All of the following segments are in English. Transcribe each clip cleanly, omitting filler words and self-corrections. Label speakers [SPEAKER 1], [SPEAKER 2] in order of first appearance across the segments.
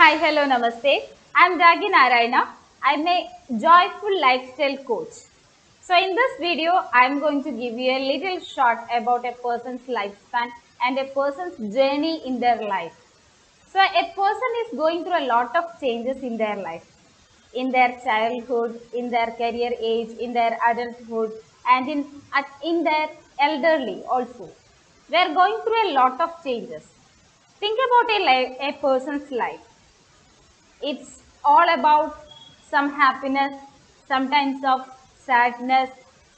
[SPEAKER 1] Hi, hello, namaste. I'm Ragi Narayana. I'm a joyful lifestyle coach. So, in this video, I'm going to give you a little short about a person's lifespan and a person's journey in their life. So, a person is going through a lot of changes in their life, in their childhood, in their career age, in their adulthood, and in their elderly also. They're going through a lot of changes. Think about a person's life. It's all about some happiness, sometimes of sadness,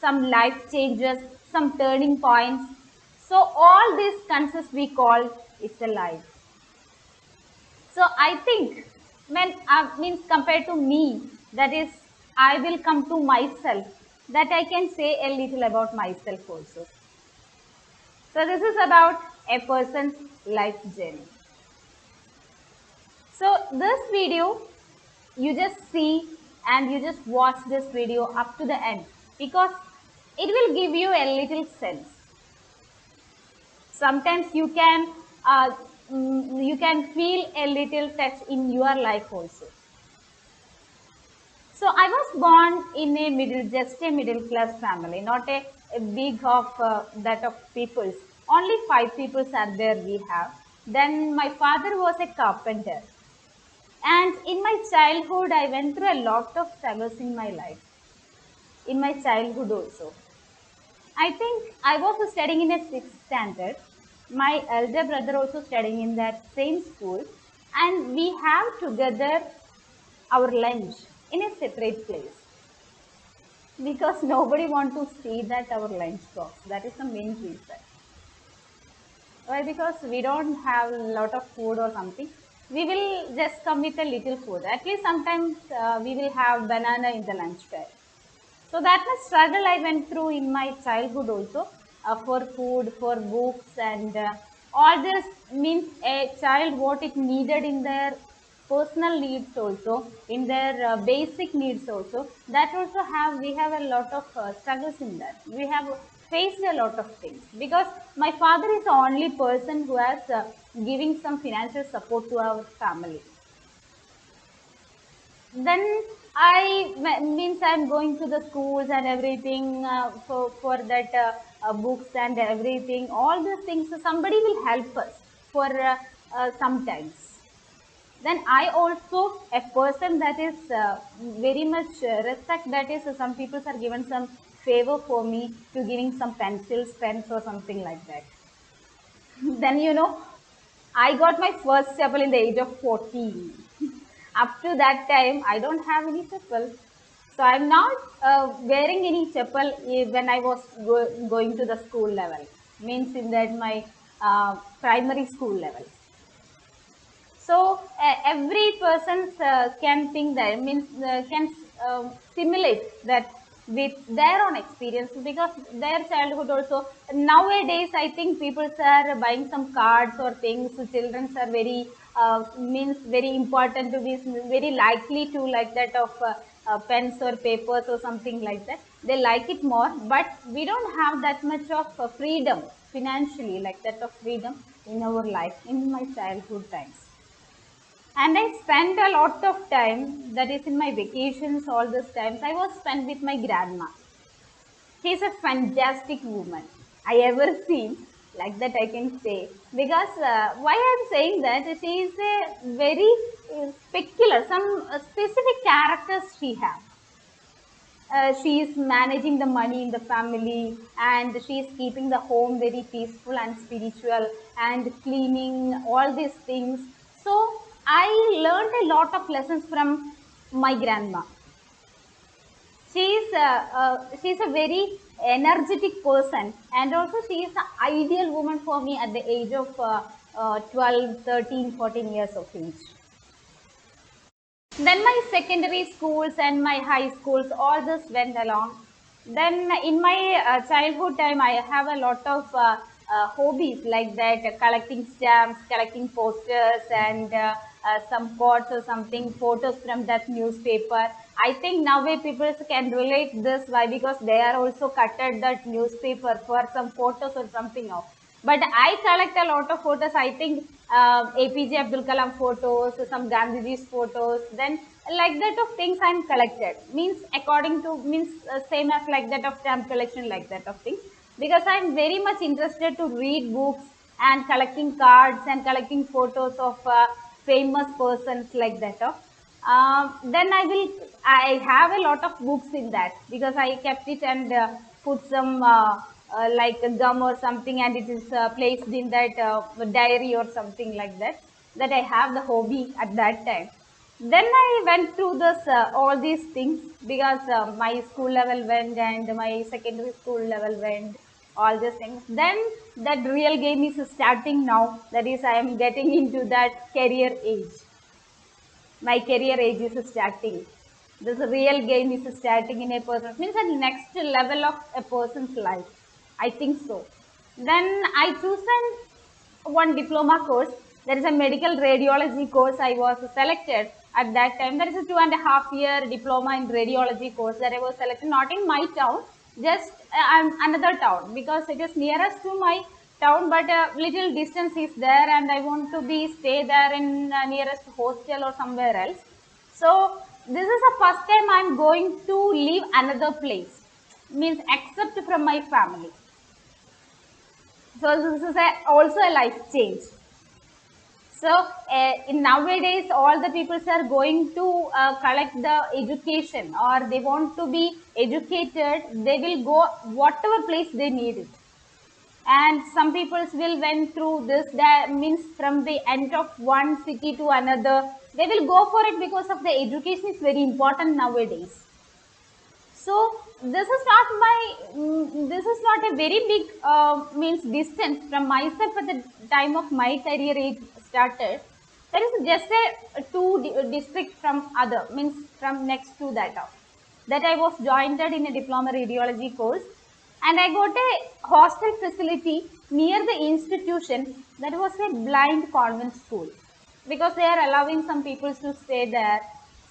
[SPEAKER 1] some life changes, some turning points. So all these concepts we call is a life. So I think when means compared to me, that is, I will come to myself, that I can say a little about myself also. So this is about a person's life journey. So this video you just see and you just watch this video up to the end because it will give you a little sense. Sometimes uh, you can feel a little touch in your life also. So I was born in just a middle class family, not a big of that of peoples. Only 5 people are there we have. Then my father was a carpenter. And in my childhood, I went through a lot of struggles in my life, in my childhood also. I think I was studying in a sixth standard. My elder brother also studying in that same school, and we have together our lunch in a separate place because nobody want to see that our lunch box. That is the main reason. Why? Because we don't have a lot of food or something. We will just come with a little food. At least sometimes we will have banana in the lunch time. So that much struggle I went through in my childhood also for food, for books, and all this means a child what it needed in their personal needs also, in their basic needs also. That also we have a lot of struggles in that. We have faced a lot of things because my father is the only person who has giving some financial support to our family. Then means I'm going to the schools and everything for that books and everything, all these things. So somebody will help us for sometimes. Then I also a person that is very much respect, that is some people are given some favor for me to giving some pencils, pens or something like that. Then I got my first chapel in the age of 14. Up to that time, I don't have any chapel. So I'm not wearing any chapel when I was going to the school level. Means in that my primary school level. So every person can think that, means can simulate that with their own experiences because their childhood also. Nowadays, I think people are buying some cards or things. So children are very means very important to be very likely to like that of pens or papers or something like that. They like it more, but we don't have that much of freedom financially, like that of freedom in our life in my childhood times. And I spent a lot of time, that is in my vacations, all those times I was spent with my grandma. She's a fantastic woman I ever seen, like that I can say. Because why I'm saying that, she is a very peculiar, some specific characters she has. She is managing the money in the family, and she is keeping the home very peaceful and spiritual and cleaning all these things. So I learned a lot of lessons from my grandma. She's a very energetic person, and also she is the ideal woman for me at the age of 12, 13, 14 years of age. Then my secondary schools and my high schools, all this went along. Then in my childhood time, I have a lot of hobbies like that, collecting stamps, collecting posters, and some quotes or something, photos from that newspaper. I think nowadays people can relate this. Why? Because they are also cutted that newspaper for some photos or something of. But I collect a lot of photos. I think APJ Abdul Kalam photos, some Gandhiji's photos, then like that of things I'm collected. Means according to, means same as like that of stamp collection, like that of things. Because I'm very much interested to read books and collecting cards and collecting photos of famous persons, like that of. Then I have a lot of books in that, because I kept it and put some like a gum or something, and it is placed in that diary or something like that, that I have the hobby at that time. Then I went through this all these things, because my school level went and my secondary school level went, all these things. Then that real game is starting now. That is, I am getting into that career age. My career age is starting. This real game is starting in a person, means the next level of a person's life. I think so. Then I chosen one diploma course. There is a medical radiology course I was selected at that time. There is a 2.5 year diploma in radiology course that I was selected, not in my town, just another town, because it is nearest to my town, but a little distance is there, and I want to be stay there in nearest hostel or somewhere else. So this is the first time I'm going to leave another place, means except from my family. So this is also a life change. So in nowadays, all the people are going to collect the education, or they want to be educated. They will go whatever place they need it. And some people will went through this, that means from the end of one city to another, they will go for it, because of the education is very important nowadays. So this is not this is not a very big means distance from myself at the time of my career age started. There is just a two district from other, means from next to that of that I was joined in a diploma radiology course, and I got a hostel facility near the institution. That was a blind convent school, because they are allowing some people to stay there.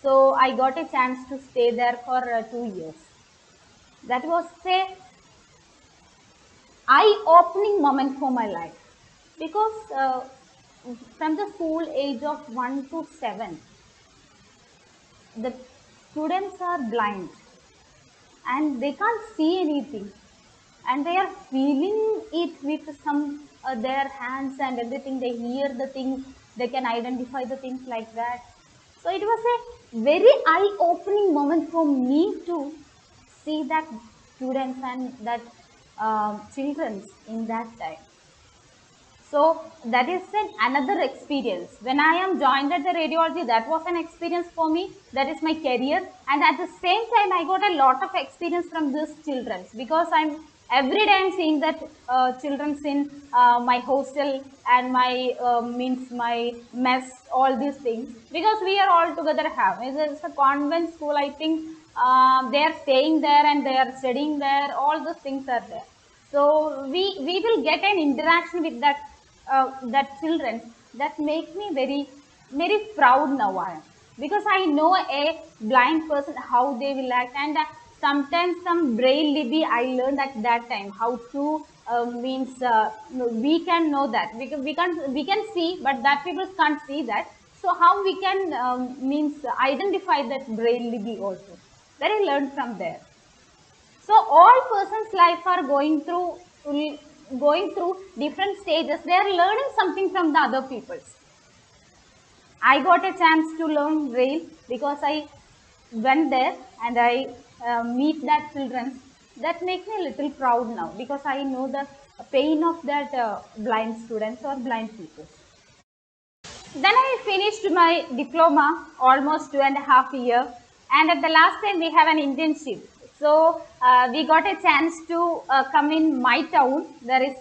[SPEAKER 1] So I got a chance to stay there for 2 years. That was a eye-opening moment for my life, because from the school age of 1 to 7, the students are blind and they can't see anything, and they are feeling it with some their hands and everything. They hear the things, they can identify the things, like that. So it was a very eye-opening moment for me to see that students and that children in that time. So that is another experience. When I am joined at the radiology, that was an experience for me. That is my career, and at the same time, I got a lot of experience from these children, because I'm every day I'm seeing that children in my hostel and my means my mess, all these things, because we are all together have. It's a convent school, I think. They are staying there and they are studying there. All those things are there. So we will get an interaction with that children, that make me very proud now. I am, because I know a blind person how they will act, and sometimes some braille libby I learned at that time how to means we can know that, because we can see, but that people can't see that. So how we can means identify that braille libby also, that I learned from there. So all persons life are going through different stages. They are learning something from the other peoples. I got a chance to learn rail, because I went there and I meet that children. That makes me a little proud now, because I know the pain of that blind students or blind people. Then I finished my diploma almost 2.5 years, and at the last time we have an internship. So we got a chance to come in my town. There is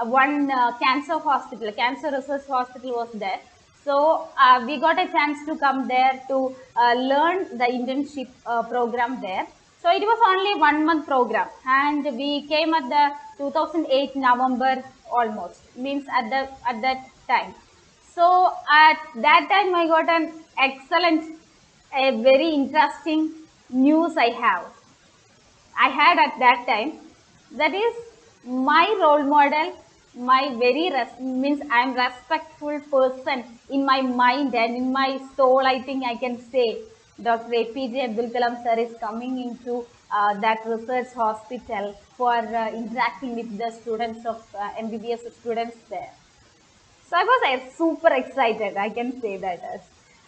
[SPEAKER 1] one cancer hospital, cancer research hospital was there. So we got a chance to come there to learn the internship program there. So it was only 1 month program, and we came at the 2008 November almost, means at that time. So at that time, I got an excellent, a very interesting news I had at that time. That is my role model, my very means I'm respectful person in my mind and in my soul. I think I can say Dr. APJ Abdul Kalam sir is coming into that research hospital for interacting with the students of MBBS students there. So I was super excited, I can say that.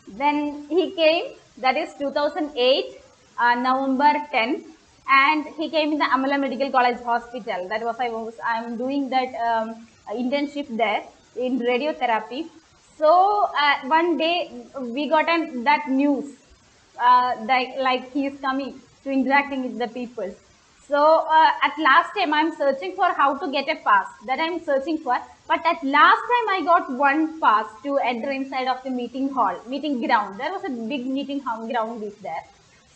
[SPEAKER 1] Then he came, that is 2008, November 10th, and he came in the Amala Medical College Hospital. That was I'm doing that internship there in radiotherapy. So one day we got that news that like he is coming to interacting with the people. So at last time I'm searching for how to get a pass, that I'm searching for. But at last time I got one pass to enter inside of the meeting hall, meeting ground. There was a big meeting ground is there.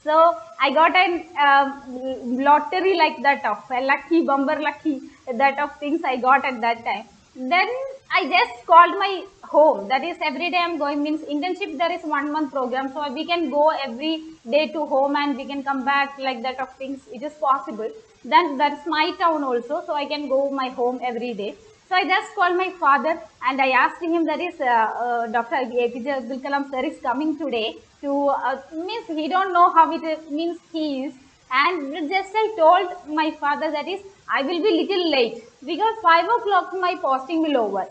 [SPEAKER 1] So I got an lottery like that of a lucky bumper lucky that of things I got at that time. Then I just called my home. That is every day I'm going means internship. There is 1 month program, so we can go every day to home and we can come back like that of things. It is possible. Then that's my town also, so I can go my home every day. So I just called my father and I asked him that is Dr. APJ Abdul Kalam sir is coming today to means he don't know how it is, means he is, and just I told my father that is I will be little late because 5 o'clock my posting will over.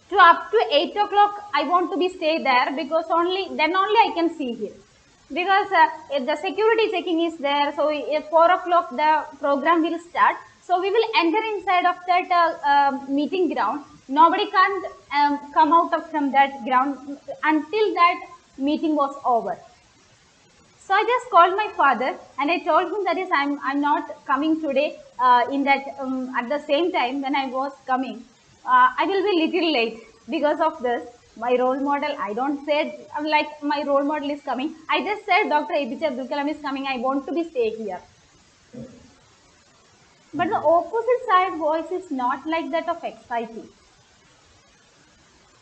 [SPEAKER 1] To up to 8 o'clock I want to be stay there because only then only I can see him because if the security checking is there. So if 4 o'clock the program will start, so we will enter inside of that meeting ground. Nobody can come out of from that ground until that meeting was over. So I just called my father and I told him that is I'm not coming today in that at the same time when I was coming. I will be little late because of this. My role model, I don't say like my role model is coming. I just said Dr. APJ Abdul Kalam is coming. I want to be stay here. But the opposite side voice is not like that of exciting.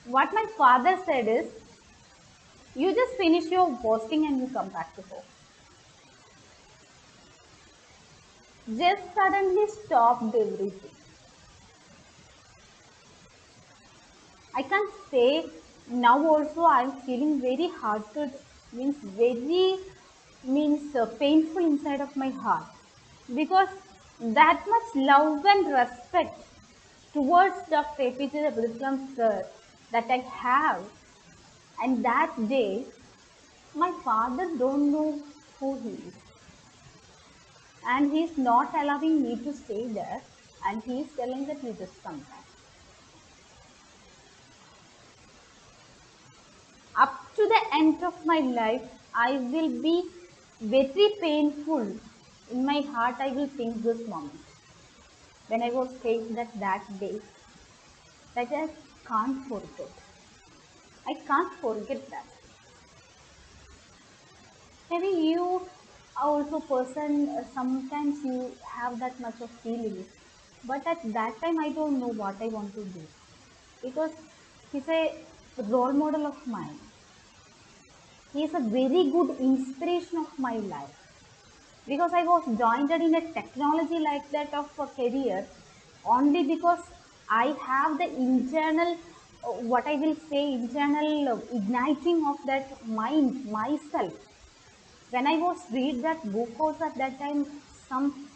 [SPEAKER 1] What my father said is, you just finish your posting and you come back to home. Just suddenly stopped everything. I can't say now also I'm feeling very hearted, means very means painful inside of my heart because that much love and respect towards Dr. APJ Abdul Kalam sir that I have, and that day my father don't know who he is and he is not allowing me to stay there and he is telling that you just come back. Up to the end of my life, I will be very painful. In my heart, I will think this moment when I was faced that day that I can't forget. I can't forget that. Maybe you are also person. Sometimes you have that much of feelings, but at that time I don't know what I want to do because he's a role model of mine. He is a very good inspiration of my life. Because I was joined in a technology like that of a career only because I have the internal, what I will say, internal igniting of that mind myself. When I was read that book also at that time, some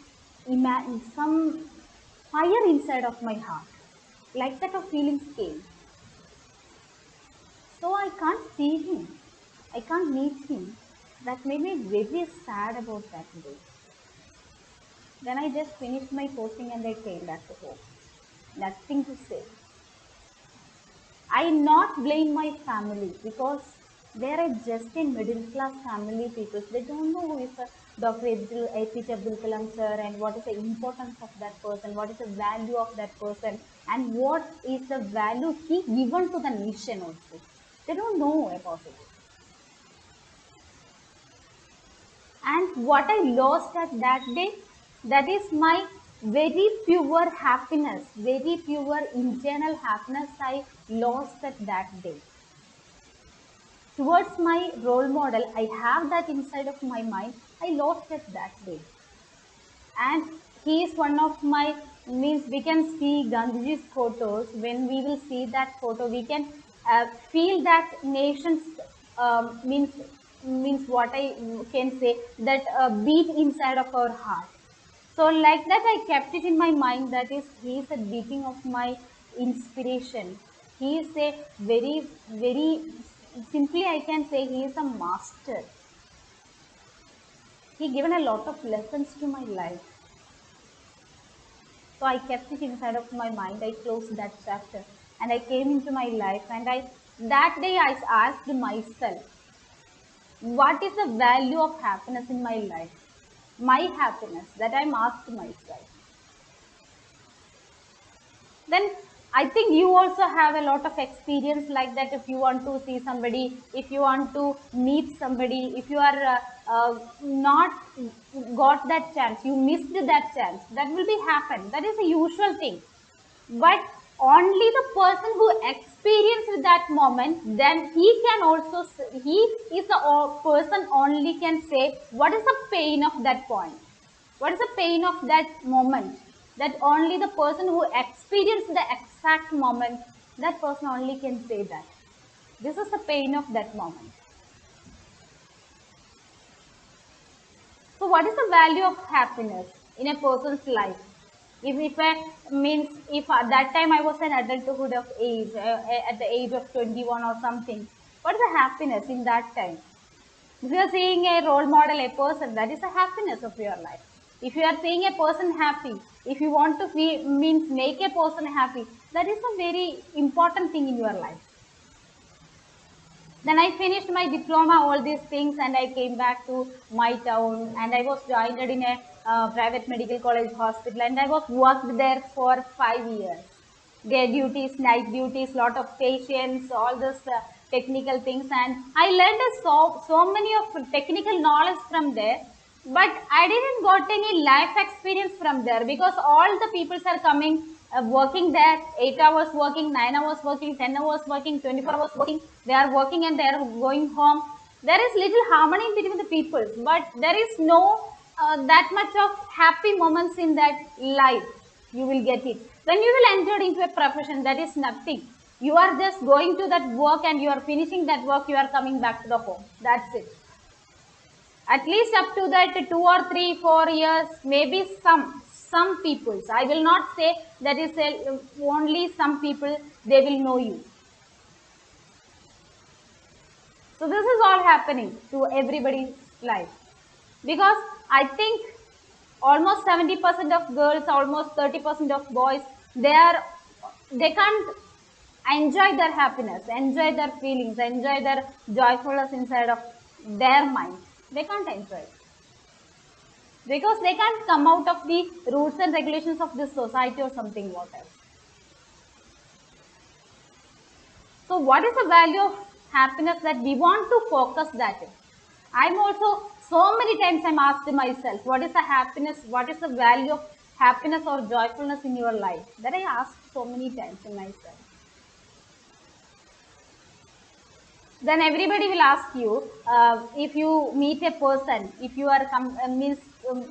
[SPEAKER 1] some fire inside of my heart, like that of feelings came. So I can't see him, I can't meet him. That made me very sad about that day. Then I just finished my posting and I came back to home. Nothing to say. I not blame my family because they are just in middle class family people. They don't know who is Dr. APJ Abdul Kalam sir and what is the importance of that person, what is the value of that person, and what is the value he given to the nation also. They don't know about it. And what I lost at that day, that is my very pure happiness, very pure internal happiness I lost at that day. Towards my role model, I have that inside of my mind, I lost it that day. And he is one of my means we can see Gandhiji's photos. When we will see that photo, we can feel that nation's means what I can say, that beat inside of our heart. So like that, I kept it in my mind. That is, he is a beating of my inspiration. He is a very simply I can say he is a master. He given a lot of lessons to my life. So I kept it inside of my mind. I closed that chapter and I came into my life, and I that day I asked myself, what is the value of happiness in my life? My happiness, that I'm asked myself. Then I think you also have a lot of experience like that. If you want to see somebody, if you want to meet somebody, if you are not got that chance, you missed that chance, that will be happen. That is a usual thing. But only the person who experienced that moment, then he can also, he is the person only can say what is the pain of that point, what is the pain of that moment. That only the person who experienced the exact moment, that person only can say that this is the pain of that moment. So what is the value of happiness in a person's life? If I means, if at that time I was an adulthood of age, at the age of 21 or something, what is the happiness in that time? If you are seeing a role model, a person, that is the happiness of your life. If you are seeing a person happy, if you want to means make a person happy, that is a very important thing in your life. Then I finished my diploma, all these things, and I came back to my town, and I was joined in a private medical college hospital, and I was worked there for 5 years. Day duties, night duties, lot of patients, all this technical things, and I learned so many of technical knowledge from there. But I didn't got any life experience from there, because all the peoples are coming working there, 8 hours working, 9 hours working, 10 hours working, 24 hours working. They are working and they are going home. There is little harmony between the peoples, but there is no that much of happy moments in that life. You will get it when you will enter into a profession. That is nothing. You are just going to that work and you are finishing that work, you are coming back to the home. That's it. At least up to that 2 or 3 4 years, maybe some peoples, I will not say that is only some people, they will know you. So this is all happening to everybody's life, because I think almost 70% of girls, almost 30% of boys, they can't enjoy their happiness, enjoy their feelings, enjoy their joyfulness inside of their mind. They can't enjoy it, because they can't come out of the rules and regulations of this society or something whatever. So what is the value of happiness that we want to focus that in? I'm also, so many times I'm asked myself, what is the happiness, what is the value of happiness or joyfulness in your life? That I asked so many times in myself. Then everybody will ask you, if you meet a person, if you are means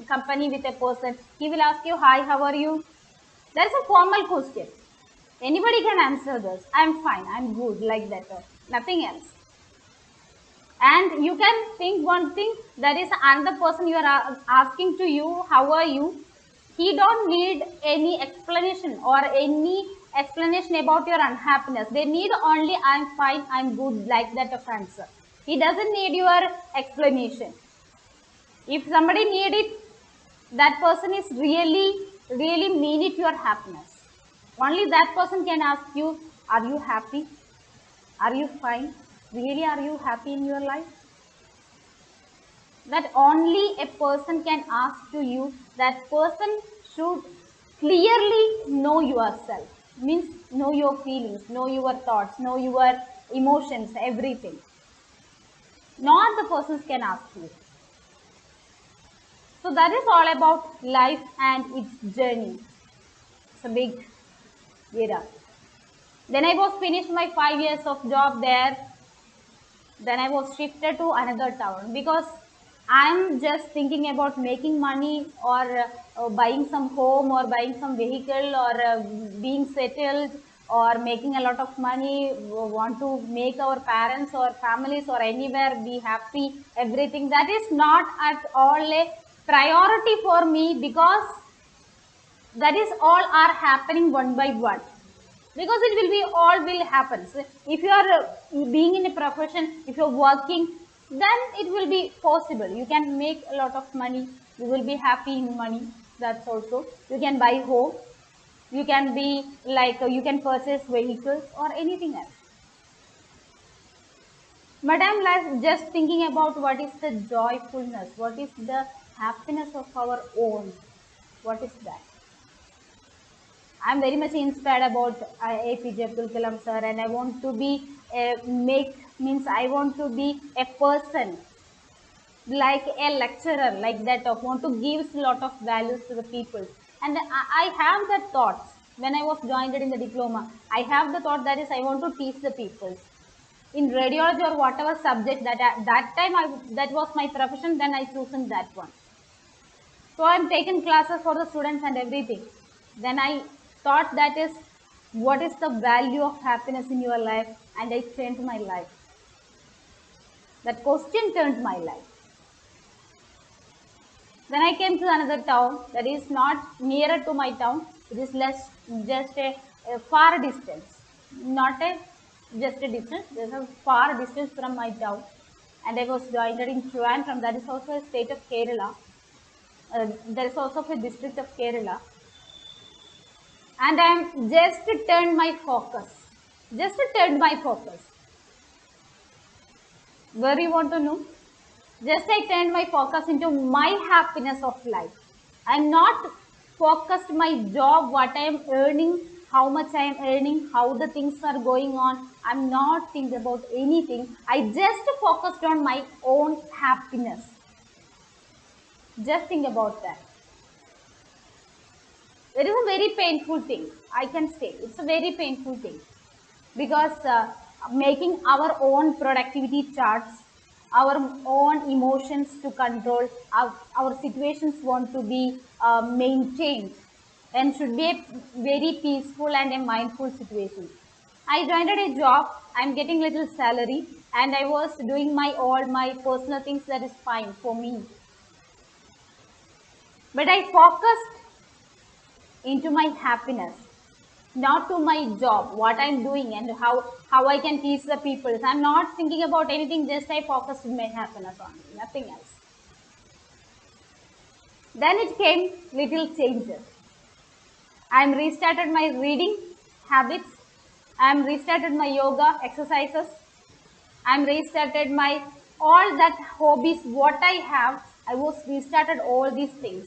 [SPEAKER 1] company with a person, he will ask you, hi, how are you? That's a formal question. Anybody can answer this. I'm fine, I'm good, like that, nothing else. And you can think one thing, that is another person you are asking to you, how are you? He don't need any explanation or any explanation about your unhappiness. They need only I'm fine, I'm good, like that of answer. He doesn't need your explanation. If somebody need it, that person is really mean it your happiness. Only that person can ask you, are you happy? Are you fine? Really, are you happy in your life? That only a person can ask to you. That person should clearly know yourself, means know your feelings, know your thoughts, know your emotions, everything. Not the persons can ask you. So that is all about life and its journey. It's a big era. Then I was finished my 5 years of job there. Then I was shifted to another town, because I'm just thinking about making money or buying some home or buying some vehicle or being settled or making a lot of money, want to make our parents or families or anywhere be happy, everything. That is not at all a priority for me, because that is all are happening one by one, because it will be all will happen. So if you are being in a profession, if you're working, then it will be possible, you can make a lot of money, you will be happy in money. That's also, you can buy home, you can be like you can purchase vehicles or anything else. But I'm like just thinking about what is the joyfulness, what is the happiness of our own, what is that. I'm very much inspired about APJ Abdul Kalam sir, and I want to be I want to be a person like a lecturer like that, of want to give a lot of values to the people. And I have that thought when I was joined in the diploma. I have the thought that is I want to teach the people in radiology or whatever subject that that time that was my profession. Then I chosen that one. So I'm taking classes for the students and everything. Then I thought that is what is the value of happiness in your life, and I changed my life. That question turned my life. Then I came to another town that is not nearer to my town. It is less, just a far distance, not a just a distance. There's a far distance from my town, and I was joined in Trivandrum. That is also a state of Kerala. There is also a district of Kerala. And I'm just turned my focus. Just turned my focus. Where you want to know? Just I turned my focus into my happiness of life. I'm not focused my job, what I am earning, how much I am earning, how the things are going on. I'm not thinking about anything. I just focused on my own happiness. Just think about that. It is a very painful thing. I can say it's a very painful thing, because making our own productivity charts, our own emotions to control, our situations want to be maintained, and should be a very peaceful and a mindful situation. I joined at a job, I'm getting little salary, and I was doing my all my personal things, that is fine for me. But I focused into my happiness, not to my job, what I'm doing and how I can teach the people. I'm not thinking about anything, just I focus on my happiness only, nothing else. Then it came little changes. I'm restarted my reading habits. I'm restarted my yoga exercises. I'm restarted my all that hobbies what I have. I was restarted all these things.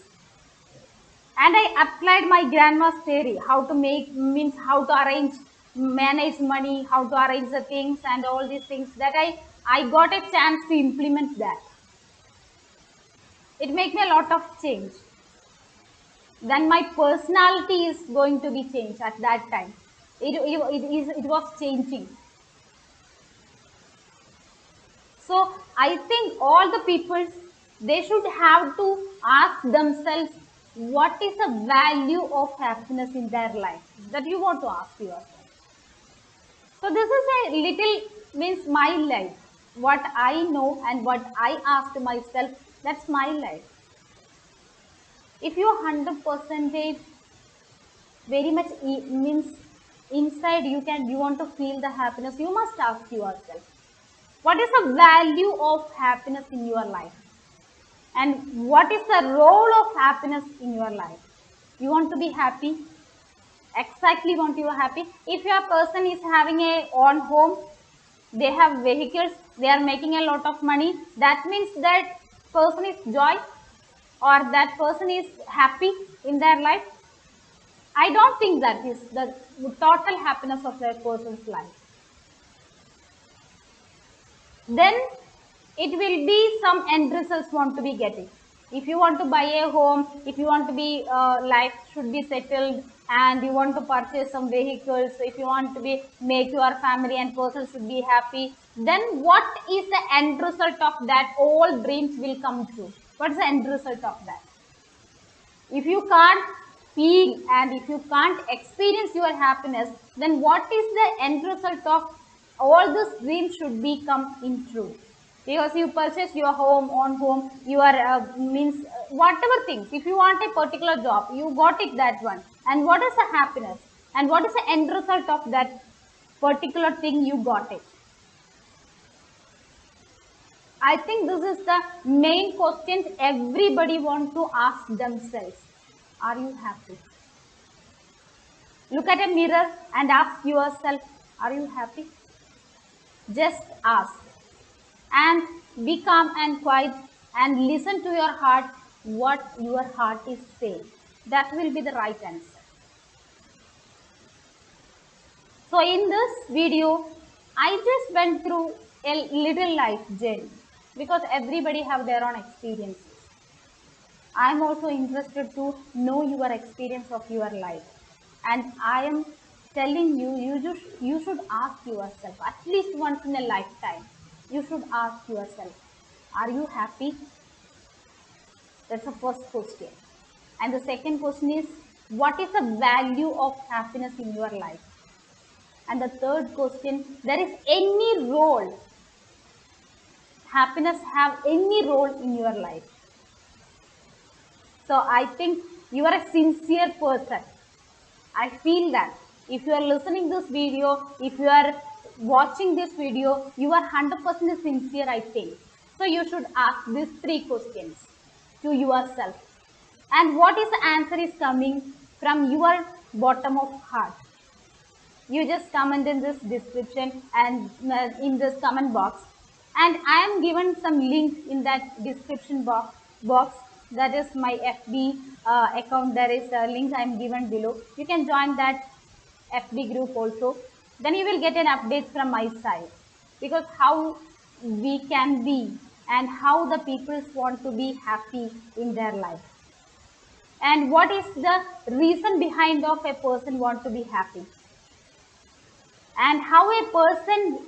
[SPEAKER 1] And I applied my grandma's theory, how to make means how to arrange, manage money, how to arrange the things and all these things, that I got a chance to implement that. It made me a lot of change. Then my personality is going to be changed at that time. It was changing. So I think all the people, they should have to ask themselves what is the value of happiness in their life, that you want to ask yourself. So this is a little means my life, what I know and what I asked myself, that's my life. If you 100% very much means inside you want to feel the happiness, you must ask yourself, what is the value of happiness in your life? And what is the role of happiness in your life? You want to be happy? Exactly want you are happy. If your person is having a own home, they have vehicles, they are making a lot of money, that means that person is joy, or that person is happy in their life. I don't think that is the total happiness of that person's life. Then it will be some end results want to be getting. If you want to buy a home, if you want to be life should be settled, and you want to purchase some vehicles, if you want to be make your family and person should be happy, then what is the end result of that? All dreams will come true. What is the end result of that? If you can't feel and if you can't experience your happiness, then what is the end result of all those dreams should become in true? Because you purchase your home, on home, your means whatever things, if you want a particular job, you got it, that one, and what is the happiness and what is the end result of that particular thing you got it? I think this is the main question everybody wants to ask themselves. Are you happy? Look at a mirror and ask yourself, are you happy? Just ask. And be calm and quiet and listen to your heart, what your heart is saying. That will be the right answer. So in this video, I just went through a little life journey because everybody have their own experiences. I am also interested to know your experience of your life. And I am telling you, you should ask yourself, at least once in a lifetime, you should ask yourself, are you happy? That's the first question. And the second question is, what is the value of happiness in your life? And the third question, there is any role, happiness have any role in your life? So I think you are a sincere person. I feel that if you are listening this video, if you are watching this video, you are 100% sincere, I think. So you should ask these three questions to yourself. And what is the answer is coming from your bottom of heart. You just comment in this description and in this comment box. And I am given some link in that description box. That is my FB account. There is a link I am given below. You can join that FB group also. Then you will get an update from my side. Because how we can be and how the people want to be happy in their life. And what is the reason behind of a person want to be happy? And how a person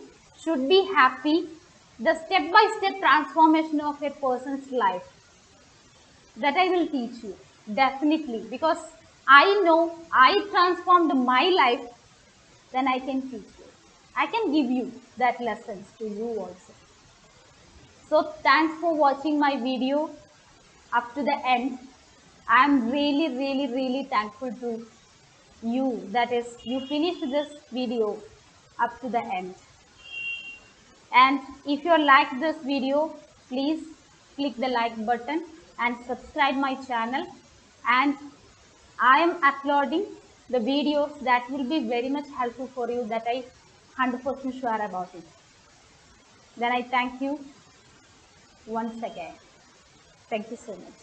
[SPEAKER 1] should be happy, the step-by-step transformation of a person's life, that I will teach you definitely, because I know I transformed my life. Then I can teach you, I can give you that lessons to you also. So thanks for watching my video up to the end. I am really thankful to you, that is you finished this video up to the end. And if you like this video, please click the like button and subscribe my channel. And I am uploading the videos that will be very much helpful for you, that I 100% sure about it. Then I thank you once again. Thank you so much.